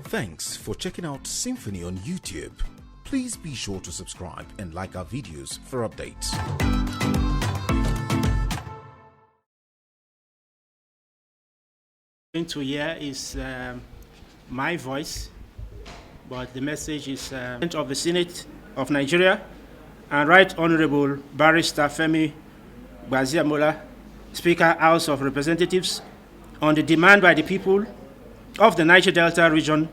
Thanks for checking out SYMFONI on YouTube. Please be sure to subscribe and like our videos for updates. Going to hear is my voice, but the message is of the Senate of Nigeria and Right Honorable Barrister Femi Gbajabiamila, Speaker, House of Representatives, on the demand by the people of the Niger Delta region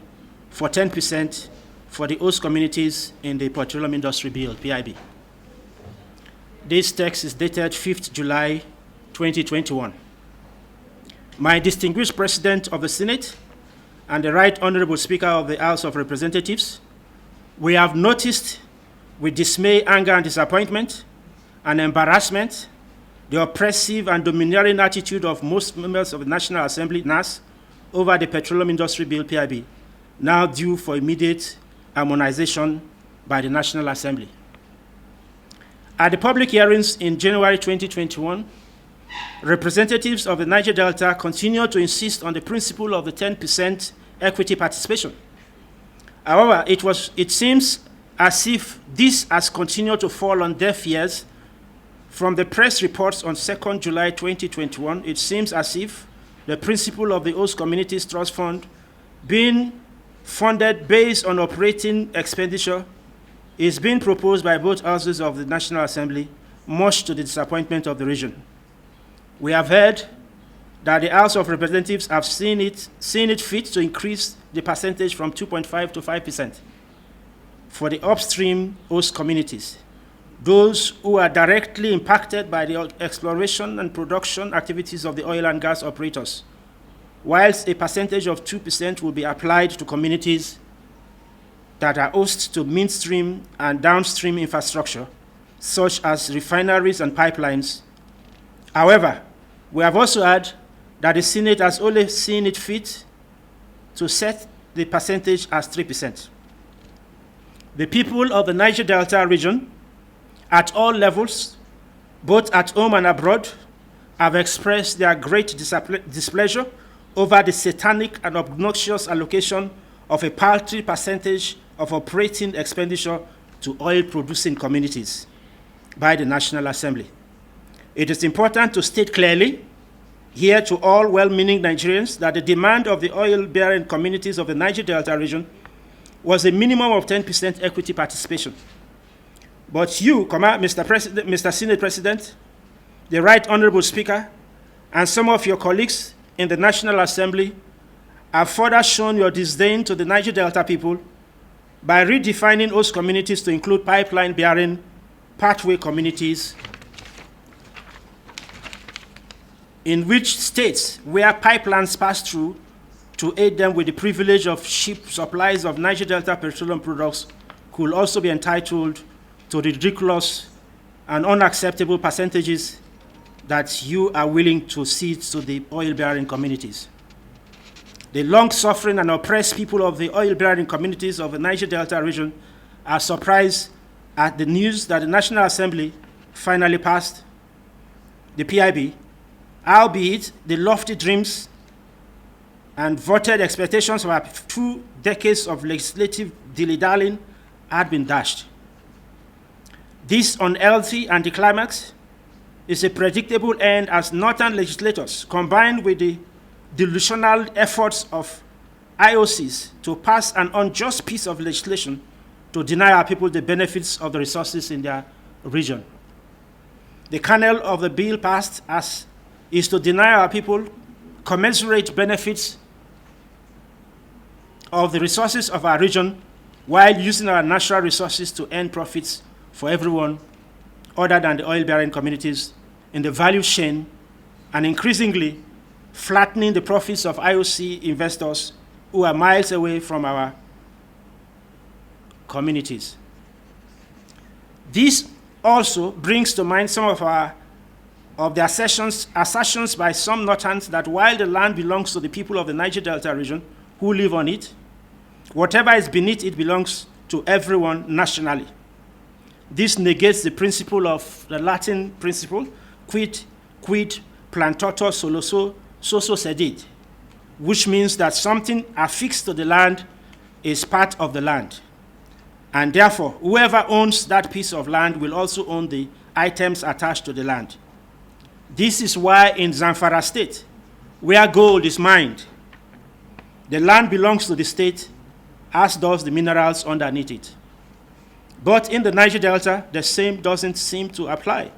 for 10% for the host communities in the Petroleum Industry Bill, PIB. This text is dated 5th July 2021. My distinguished President of the Senate and the Right Honorable Speaker of the House of Representatives, we have noticed with dismay, anger, and disappointment and embarrassment the oppressive and domineering attitude of most members of the National Assembly, NAS, over the Petroleum Industry Bill, PIB, now due for immediate harmonization by the National Assembly. At the public hearings in January 2021, representatives of the Niger Delta continue to insist on the principle of the 10% equity participation. However, it seems as if this has continued to fall on deaf ears. From the press reports on 2nd July 2021, it seems as if the principle of the Host Communities Trust Fund being funded based on operating expenditure is being proposed by both houses of the National Assembly, much to the disappointment of the region. We have heard that the House of Representatives have seen it fit to increase the percentage from 2.5 to 5% for the upstream host communities, those who are directly impacted by the exploration and production activities of the oil and gas operators, whilst a percentage of 2% will be applied to communities that are host to midstream and downstream infrastructure, such as refineries and pipelines. However, we have also heard that the Senate has only seen it fit to set the percentage as 3%. The people of the Niger Delta region, at all levels, both at home and abroad, have expressed their great displeasure over the satanic and obnoxious allocation of a paltry percentage of operating expenditure to oil-producing communities by the National Assembly. It is important to state clearly here to all well-meaning Nigerians that the demand of the oil-bearing communities of the Niger Delta region was a minimum of 10% equity participation. But you, Mr. Senate President, the Right Honorable Speaker, and some of your colleagues in the National Assembly have further shown your disdain to the Niger Delta people by redefining host communities to include pipeline-bearing pathway communities, in which states where pipelines pass through to aid them with the privilege of ship supplies of Niger Delta petroleum products could also be entitled to the ridiculous and unacceptable percentages that you are willing to cede to the oil-bearing communities. The long-suffering and oppressed people of the oil-bearing communities of the Niger Delta region are surprised at the news that the National Assembly finally passed the PIB, albeit the lofty dreams and voted expectations of our 2 decades of legislative dilly-dallying had been dashed. This unhealthy anticlimax is a predictable end as northern legislators, combined with the delusional efforts of IOCs to pass an unjust piece of legislation to deny our people the benefits of the resources in their region. The kernel of the bill passed is to deny our people commensurate benefits of the resources of our region while using our natural resources to earn profits for everyone other than the oil-bearing communities in the value chain, and increasingly flattening the profits of IOC investors who are miles away from our communities. This also brings to mind some of the assertions by some Northerns that while the land belongs to the people of the Niger Delta region who live on it, whatever is beneath it belongs to everyone nationally. This negates the principle of the Latin principle, quid plantator solo so sedit, which means that something affixed to the land is part of the land. And therefore, whoever owns that piece of land will also own the items attached to the land. This is why in Zamfara State, where gold is mined, the land belongs to the state, as does the minerals underneath it. But in the Niger Delta, the same doesn't seem to apply.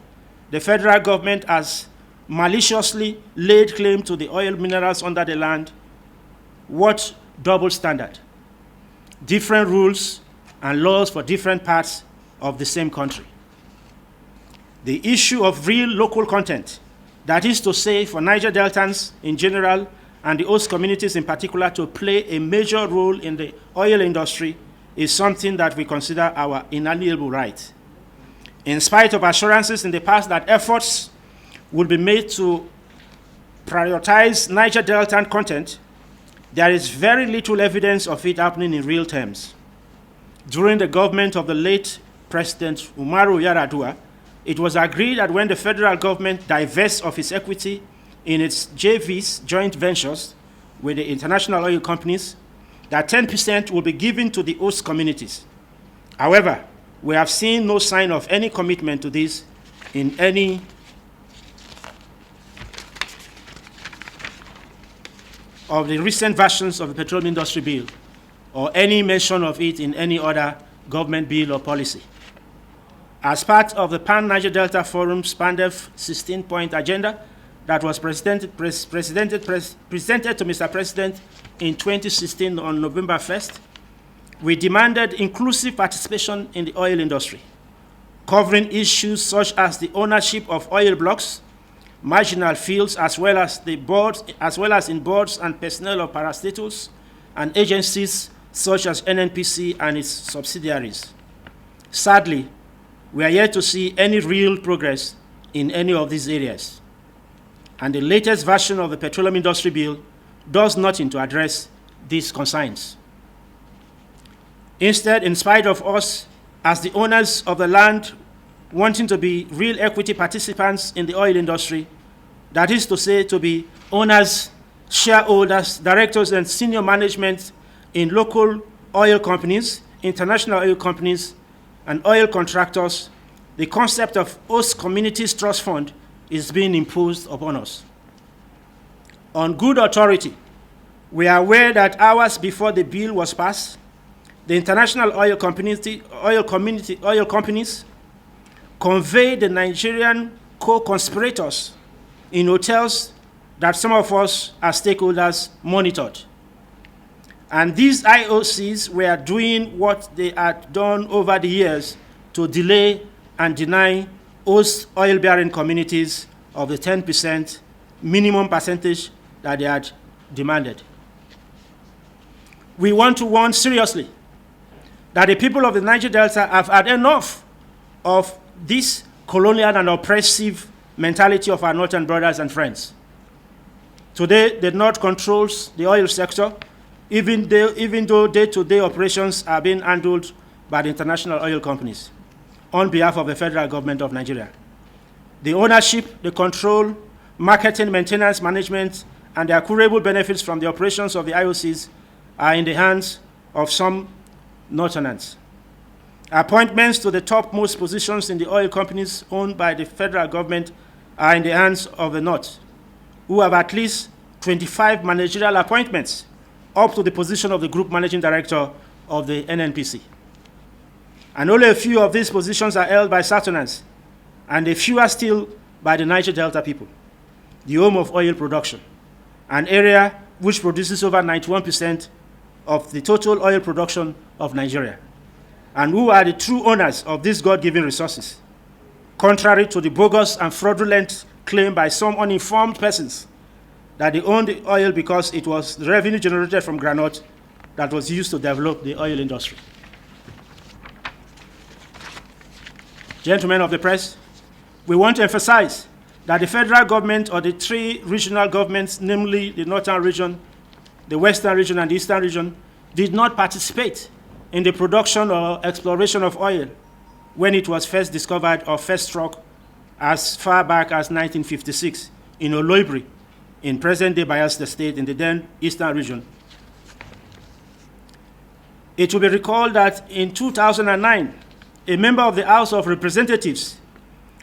The federal government has maliciously laid claim to the oil minerals under the land. What double standard? Different rules and laws for different parts of the same country. The issue of real local content, that is to say for Niger Deltans in general and the host communities in particular to play a major role in the oil industry, is something that we consider our inalienable right. In spite of assurances in the past that efforts would be made to prioritize Niger Deltan content, there is very little evidence of it happening in real terms. During the government of the late President Umaru Yar'Adua, it was agreed that when the federal government divests of its equity in its JVs, joint ventures, with the international oil companies, that 10% will be given to the host communities. However, we have seen no sign of any commitment to this in any of the recent versions of the Petroleum Industry Bill, or any mention of it in any other government bill or policy. As part of the Pan-Niger Delta Forum's PANDEF 16-point agenda that was presented to Mr. President in 2016 on November 1st, we demanded inclusive participation in the oil industry, covering issues such as the ownership of oil blocks, marginal fields, as well as in boards and personnel of parastatals and agencies such as NNPC and its subsidiaries. Sadly, we are yet to see any real progress in any of these areas. And the latest version of the Petroleum Industry Bill does nothing to address these concerns. Instead, in spite of us, as the owners of the land, wanting to be real equity participants in the oil industry, that is to say, to be owners, shareholders, directors, and senior management in local oil companies, international oil companies, and oil contractors, the concept of host communities trust fund is being imposed upon us. On good authority, we are aware that hours before the bill was passed, the international oil companies conveyed the Nigerian co-conspirators in hotels that some of us as stakeholders monitored. And these IOCs were doing what they had done over the years to delay and deny host oil-bearing communities of the 10% minimum percentage that they had demanded. We want to warn seriously that the people of the Niger Delta have had enough of this colonial and oppressive mentality of our northern brothers and friends. Today, the North controls the oil sector, even though day-to-day operations are being handled by the international oil companies on behalf of the federal government of Nigeria. The ownership, the control, marketing, maintenance, management, and the accruable benefits from the operations of the IOCs are in the hands of some Northerners. Appointments to the topmost positions in the oil companies owned by the federal government are in the hands of the North, who have at least 25 managerial appointments up to the position of the group managing director of the NNPC. And only a few of these positions are held by Southerners, and a few are still by the Niger Delta people, the home of oil production, an area which produces over 91% of the total oil production of Nigeria, and who are the true owners of these God-given resources, contrary to the bogus and fraudulent claim by some uninformed persons that they own the oil because it was the revenue generated from granite that was used to develop the oil industry. Gentlemen of the press, we want to emphasize that the federal government or the three regional governments, namely the northern region, the western region, and the eastern region, did not participate in the production or exploration of oil when it was first discovered or first struck as far back as 1956 in Oloibri, in present-day Bayelsa State in the then eastern region. It will be recalled that in 2009, a member of the House of Representatives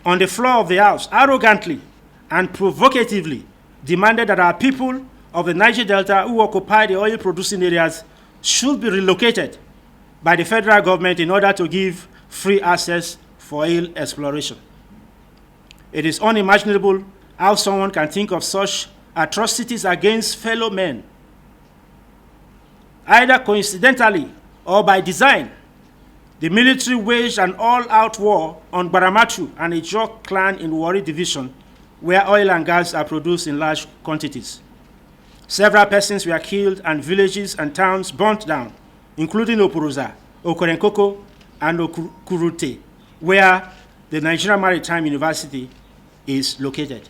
on the floor of the House arrogantly and provocatively demanded that our people of the Niger Delta who occupy the oil-producing areas should be relocated by the federal government in order to give free access for oil exploration. It is unimaginable how someone can think of such atrocities against fellow men. Either coincidentally or by design, the military waged an all-out war on Baramatu and Ijaw clan in Warri Division, where oil and gas are produced in large quantities. Several persons were killed and villages and towns burnt down, including Opuruza, Okorenkoko, and Okurute, where the Nigerian Maritime University is located.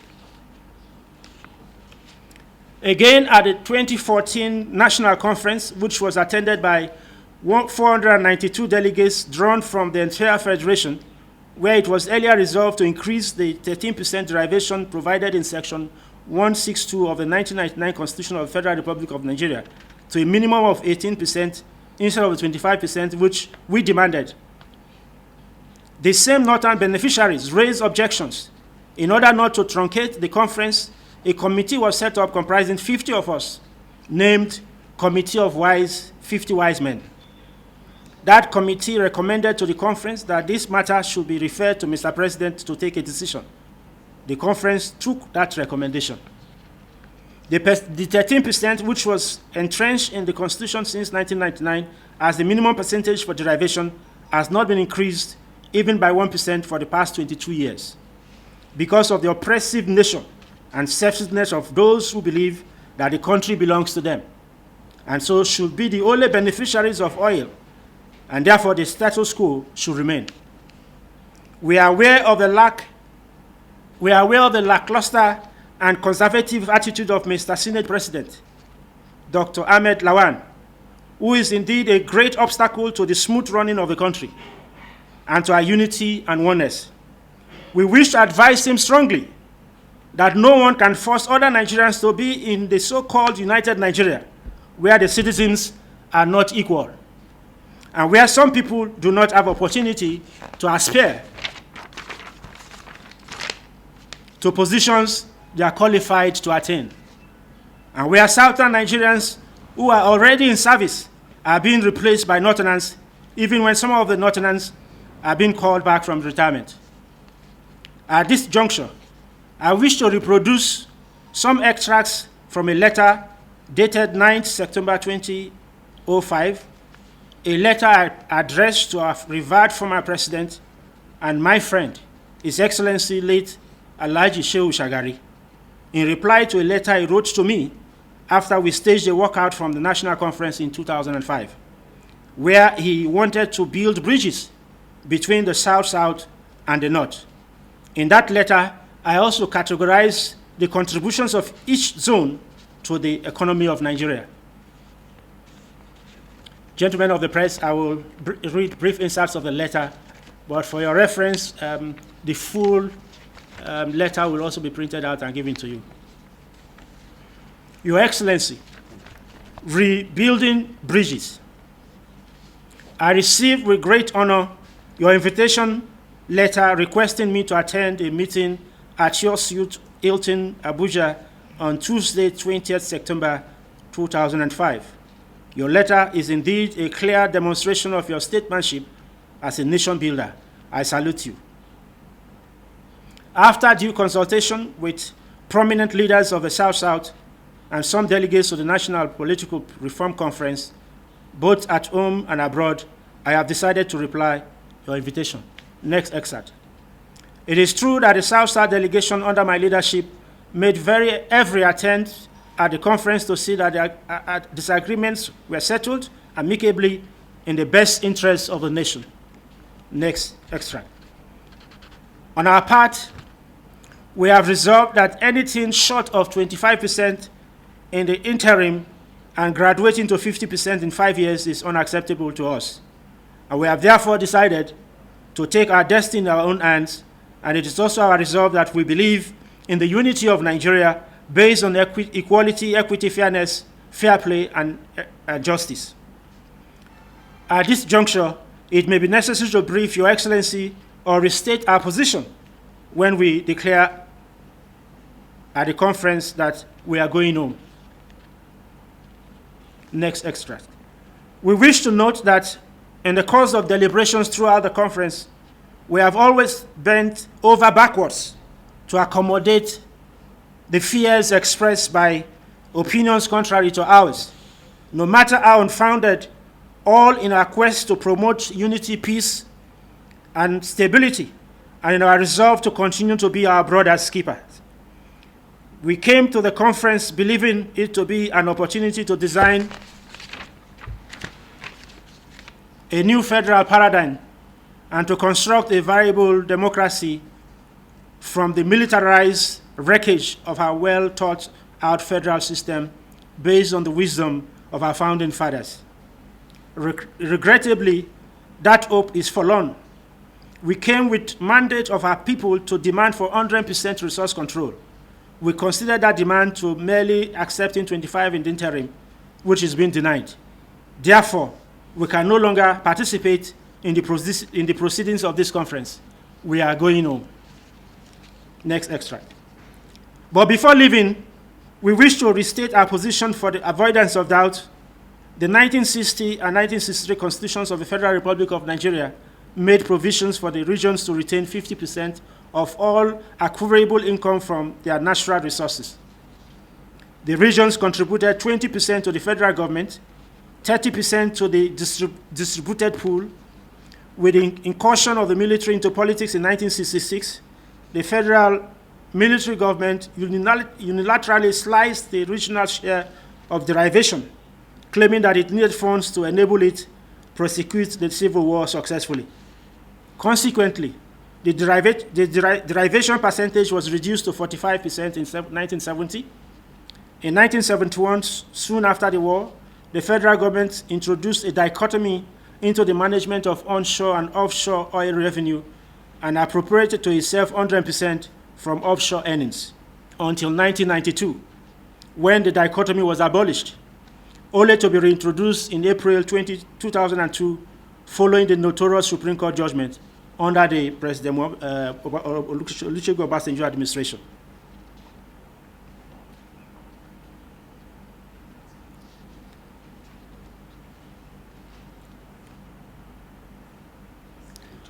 Again, at the 2014 National Conference, which was attended by 492 delegates drawn from the entire Federation, where it was earlier resolved to increase the 13% derivation provided in Section 162 of the 1999 Constitution of the Federal Republic of Nigeria to a minimum of 18% instead of the 25% which we demanded. The same northern beneficiaries raised objections. In order not to truncate the conference, a committee was set up comprising 50 of us, named Committee of 50 Wise Men. That committee recommended to the conference that this matter should be referred to Mr. President to take a decision. The conference took that recommendation. The 13%, which was entrenched in the Constitution since 1999 as the minimum percentage for derivation, has not been increased even by 1% for the past 22 years because of the oppressive nature and selfishness of those who believe that the country belongs to them and so should be the only beneficiaries of oil, and therefore the status quo should remain. We are aware of the lackluster and conservative attitude of Mr. Senate President, Dr. Ahmed Lawan, who is indeed a great obstacle to the smooth running of the country and to our unity and oneness. We wish to advise him strongly that no one can force other Nigerians to be in the so-called United Nigeria, where the citizens are not equal, and where some people do not have opportunity to aspire to positions they are qualified to attain, and where Southern Nigerians who are already in service are being replaced by Northerners, even when some of the Northerners are being called back from retirement. At this juncture, I wish to reproduce some extracts from a letter dated 9th September 2005, a letter addressed to our revered former president and my friend, His Excellency late Alhaji Shehu Shagari, in reply to a letter he wrote to me after we staged a walkout from the National Conference in 2005, where he wanted to build bridges between the South-South and the North. In that letter, I also categorized the contributions of each zone to the economy of Nigeria. Gentlemen of the press, I will read brief inserts of the letter, but for your reference, the full letter will also be printed out and given to you. Your Excellency, rebuilding bridges. I received with great honor your invitation letter requesting me to attend a meeting at your suite, Hilton, Abuja, on Tuesday, 20th September 2005. Your letter is indeed a clear demonstration of your statesmanship as a nation builder. I salute you. After due consultation with prominent leaders of the South-South and some delegates to the National Political Reform Conference, both at home and abroad, I have decided to reply your invitation. Next excerpt. It is true that the South-South delegation under my leadership made every attempt at the conference to see that the disagreements were settled amicably in the best interests of the nation. Next extract. On our part, we have resolved that anything short of 25% in the interim and graduating to 50% in 5 years is unacceptable to us. And we have therefore decided to take our destiny in our own hands, and it is also our resolve that we believe in the unity of Nigeria based on equality, equity, fairness, fair play, and justice. At this juncture, it may be necessary to brief Your Excellency or restate our position when we declare at the conference that we are going home. Next extract. We wish to note that in the course of deliberations throughout the conference, we have always bent over backwards to accommodate the fears expressed by opinions contrary to ours, no matter how unfounded, all in our quest to promote unity, peace, and stability, and in our resolve to continue to be our brothers' keepers. We came to the conference believing it to be an opportunity to design a new federal paradigm and to construct a viable democracy from the militarized wreckage of our well-thought-out federal system based on the wisdom of our founding fathers. Regrettably, that hope is forlorn. We came with mandate of our people to demand for 100% resource control. We consider that demand to merely accepting 25 in the interim, which is being denied. Therefore, we can no longer participate in the proceedings of this conference. We are going home. Next extract. But before leaving, we wish to restate our position for the avoidance of doubt. The 1960 and 1963 constitutions of the Federal Republic of Nigeria made provisions for the regions to retain 50% of all acquirable income from their natural resources. The regions contributed 20% to the federal government, 30% to the distributed pool. With the incursion of the military into politics in 1966, the federal military government unilaterally sliced the regional share of derivation, claiming that it needed funds to enable it prosecute the civil war successfully. Consequently, the derivation percentage was reduced to 45% in 1970. In 1971, soon after the war, the federal government introduced a dichotomy into the management of onshore and offshore oil revenue and appropriated to itself 100% from offshore earnings until 1992, when the dichotomy was abolished, only to be reintroduced in April 2002 following the notorious Supreme Court judgment under the President Olusegun Obasanjo administration.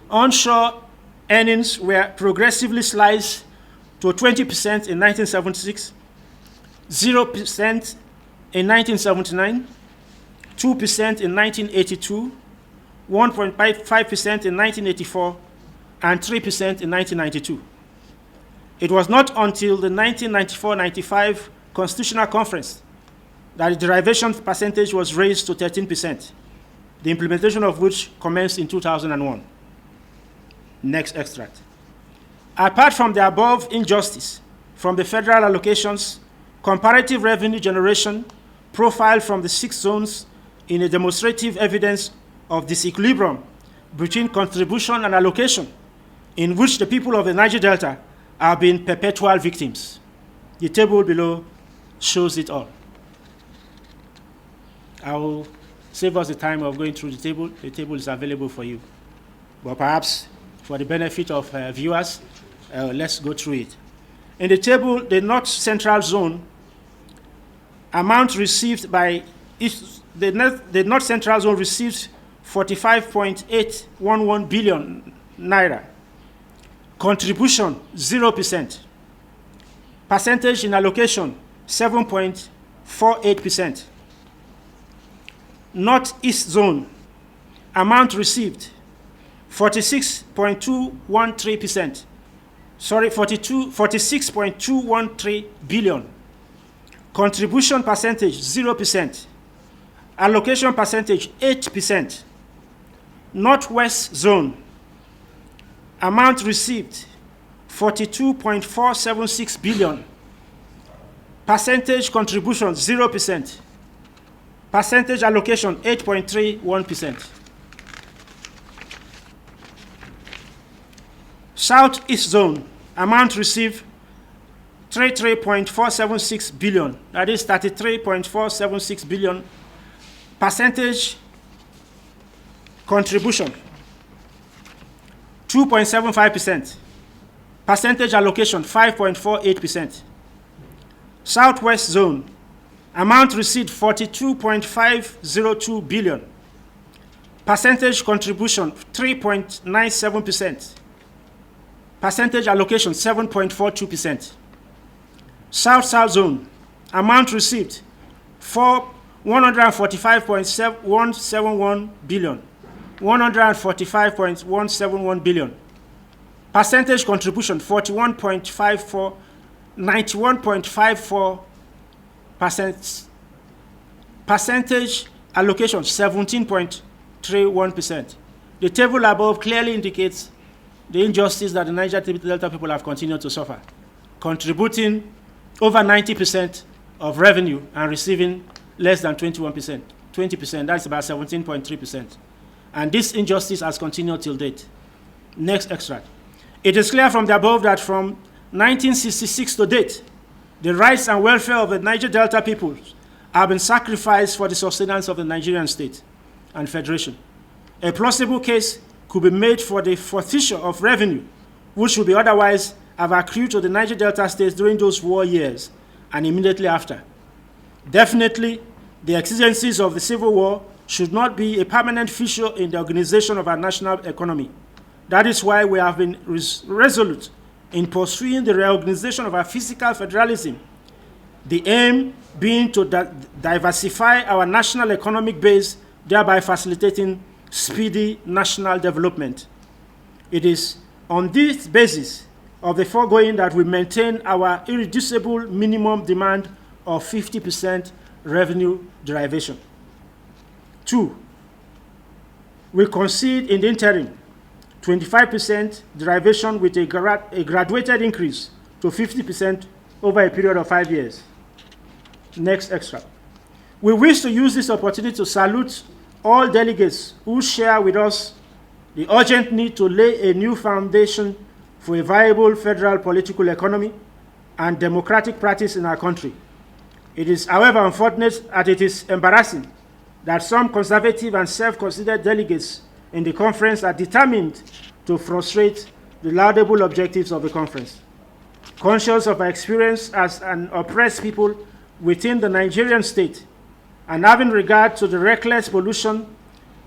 Onshore earnings were progressively sliced to 20% in 1976, 0% in 1979, 2% in 1982, 1.55% in 1984, and 3% in 1992. It was not until the 1994-95 Constitutional Conference that the derivation percentage was raised to 13%, the implementation of which commenced in 2001. Next extract. Apart from the above injustice from the federal allocations, comparative revenue generation profiled from the 6 zones in a demonstrative evidence of disequilibrium between contribution and allocation, in which the people of the Niger Delta have been perpetual victims. The table below shows it all. I will save us the time of going through the table. The table is available for you. But perhaps for the benefit of viewers, let's go through it. In the table, the North Central Zone, amount received by the North Central Zone received 45.811 billion naira. Contribution, 0%. Percentage in allocation, 7.48%. Northeast Zone, amount received, 46.213%. Sorry, 46.213 billion. Contribution percentage, 0%. Allocation percentage, 8%. Northwest Zone, amount received, 42.476 billion. Percentage contribution, 0%. Percentage allocation, 8.31%. Southeast Zone, amount received, 33.476 billion. That is 33.476 billion. Percentage contribution, 2.75%. Percentage allocation, 5.48%. Southwest Zone, amount received, 42.502 billion. Percentage contribution, 3.97%. Percentage allocation, 7.42%. South-South Zone, amount received, 145.171 billion. 145.171 billion. Percentage contribution, 41.54, 91.54%. Percentage allocation, 17.31%. The table above clearly indicates the injustice that the Niger Delta people have continued to suffer, contributing over 90% of revenue and receiving less than 21%. 20%, that's about 17.3%. And this injustice has continued till date. Next extract. It is clear from the above that from 1966 to date, the rights and welfare of the Niger Delta people have been sacrificed for the sustenance of the Nigerian state and federation. A plausible case could be made for the forfeiture of revenue, which would be otherwise have accrued to the Niger Delta states during those war years and immediately after. Definitely, the exigencies of the Civil War should not be a permanent feature in the organization of our national economy. That is why we have been resolute in pursuing the reorganization of our physical federalism, the aim being to diversify our national economic base, thereby facilitating speedy national development. It is on this basis of the foregoing that we maintain our irreducible minimum demand of 50% revenue derivation. 2, we concede in the interim 25% derivation with a graduated increase to 50% over a period of 5 years. Next extract. We wish to use this opportunity to salute all delegates who share with us the urgent need to lay a new foundation for a viable federal political economy and democratic practice in our country. It is, however, unfortunate and it is embarrassing that some conservative and self-considered delegates in the conference are determined to frustrate the laudable objectives of the conference. Conscious of our experience as an oppressed people within the Nigerian state, and having regard to the reckless pollution,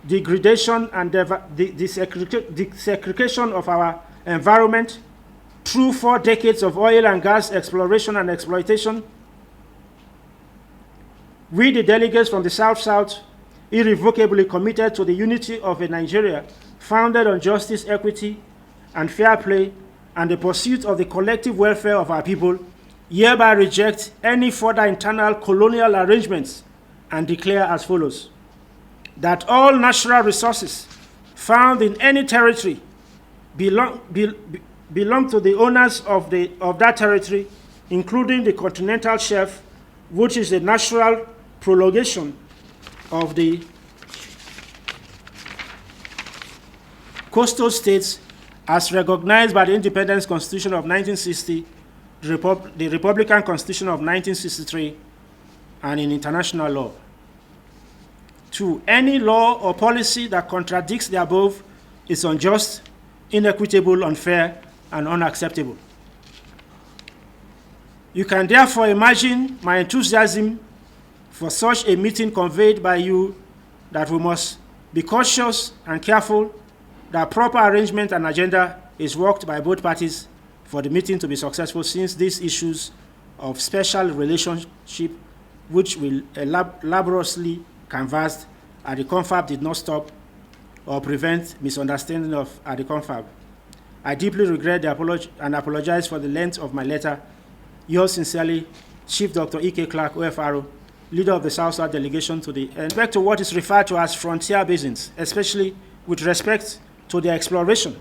degradation, and desegregation of our environment through 4 decades of oil and gas exploration and exploitation, we, the delegates from the South-South, irrevocably committed to the unity of a Nigeria founded on justice, equity, and fair play, and the pursuit of the collective welfare of our people, hereby reject any further internal colonial arrangements and declare as follows: that all natural resources found in any territory belong to the owners of that territory, including the continental shelf, which is the natural prolongation of the coastal states as recognized by the Independence Constitution of 1960, the Republican Constitution of 1963, and in international law. 2, any law or policy that contradicts the above is unjust, inequitable, unfair, and unacceptable. You can therefore imagine my enthusiasm for such a meeting conveyed by you, that we must be cautious and careful that proper arrangement and agenda is worked by both parties for the meeting to be successful, since these issues of special relationship, which will laboriously canvassed at the confab, did not stop or prevent misunderstanding at the confab. I deeply regret the apology and apologize for the length of my letter. Yours sincerely, Chief Dr. E.K. Clark, OFRO, leader of the South-South delegation, to the respect to what is referred to as frontier basins, especially with respect to their exploration.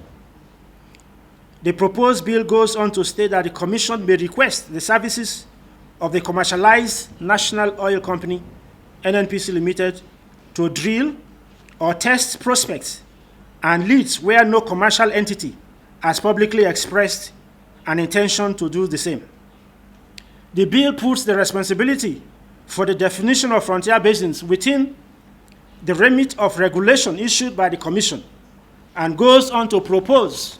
The proposed bill goes on to state that the Commission may request the services of the commercialized National Oil Company, NNPC Limited, to drill or test prospects and leads where no commercial entity has publicly expressed an intention to do the same. The bill puts the responsibility for the definition of frontier basins within the remit of regulation issued by the Commission and goes on to propose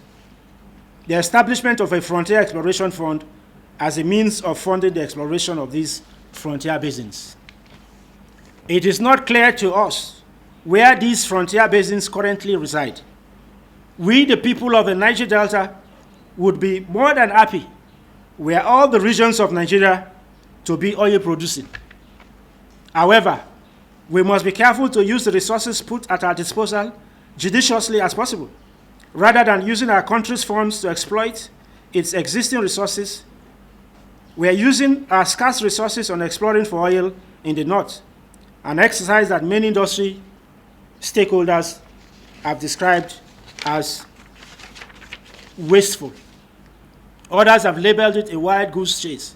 the establishment of a frontier exploration fund as a means of funding the exploration of these frontier basins. It is not clear to us where these frontier basins currently reside. We, the people of the Niger Delta, would be more than happy were all the regions of Nigeria to be oil producing. However, we must be careful to use the resources put at our disposal judiciously as possible. Rather than using our country's funds to exploit its existing resources, we are using our scarce resources on exploring for oil in the north, an exercise that many industry stakeholders have described as wasteful. Others have labeled it a wild goose chase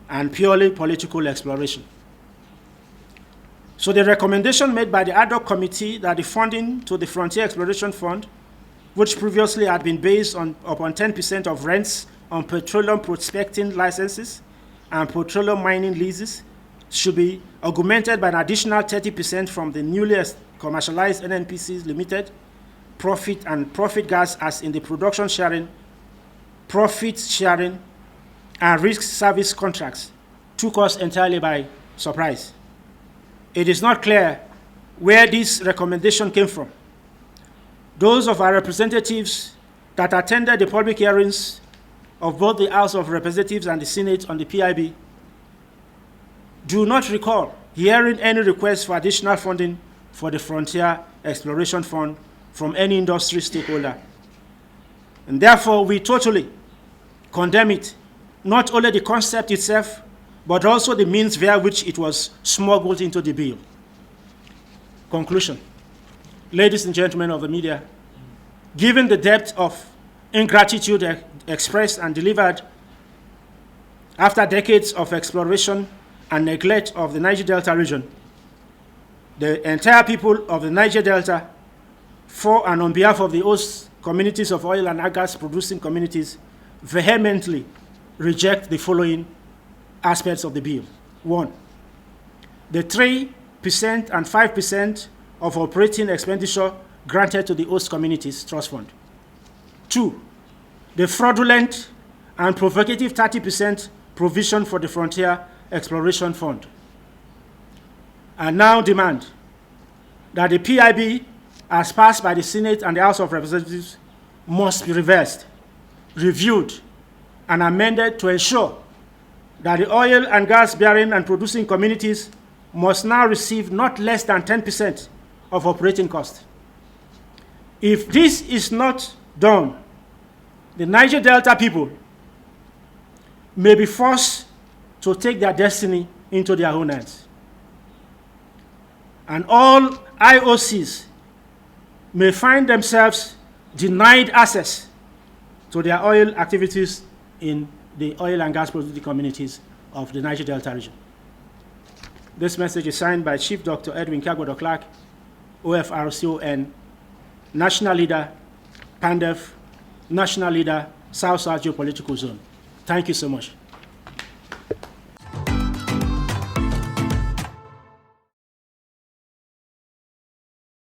and purely political exploration. So the recommendation made by the ad hoc committee that the funding to the Frontier Exploration Fund, which previously had been based upon 10% of rents on petroleum prospecting licenses and petroleum mining leases, should be augmented by an additional 30% from the newly commercialized NNPCs Limited profit and profit gas as in the production sharing, profit sharing, and risk service contracts, took us entirely by surprise. It is not clear where this recommendation came from. Those of our representatives that attended the public hearings of both the House of Representatives and the Senate on the PIB do not recall hearing any request for additional funding for the Frontier Exploration Fund from any industry stakeholder. And therefore, we totally condemn it, not only the concept itself, but also the means via which it was smuggled into the bill. Conclusion. Ladies and gentlemen of the media, given the depth of ingratitude expressed and delivered after decades of exploration and neglect of the Niger Delta region, the entire people of the Niger Delta, for and on behalf of the host communities of oil and gas producing communities, vehemently reject the following aspects of the bill. 1, the 3% and 5% of operating expenditure granted to the host communities trust fund. 2, the fraudulent and provocative 30% provision for the Frontier Exploration Fund. And now demand that the PIB, as passed by the Senate and the House of Representatives, must be reversed, reviewed, and amended to ensure that the oil and gas bearing and producing communities must now receive not less than 10% of operating costs. If this is not done, the Niger Delta people may be forced to take their destiny into their own hands. And all IOCs may find themselves denied access to their oil activities in the oil and gas producing communities of the Niger Delta region. This message is signed by Chief Dr. Edwin Clark, OFRCON, National Leader, PANDEF, National Leader, South-South Geopolitical Zone. Thank you so much.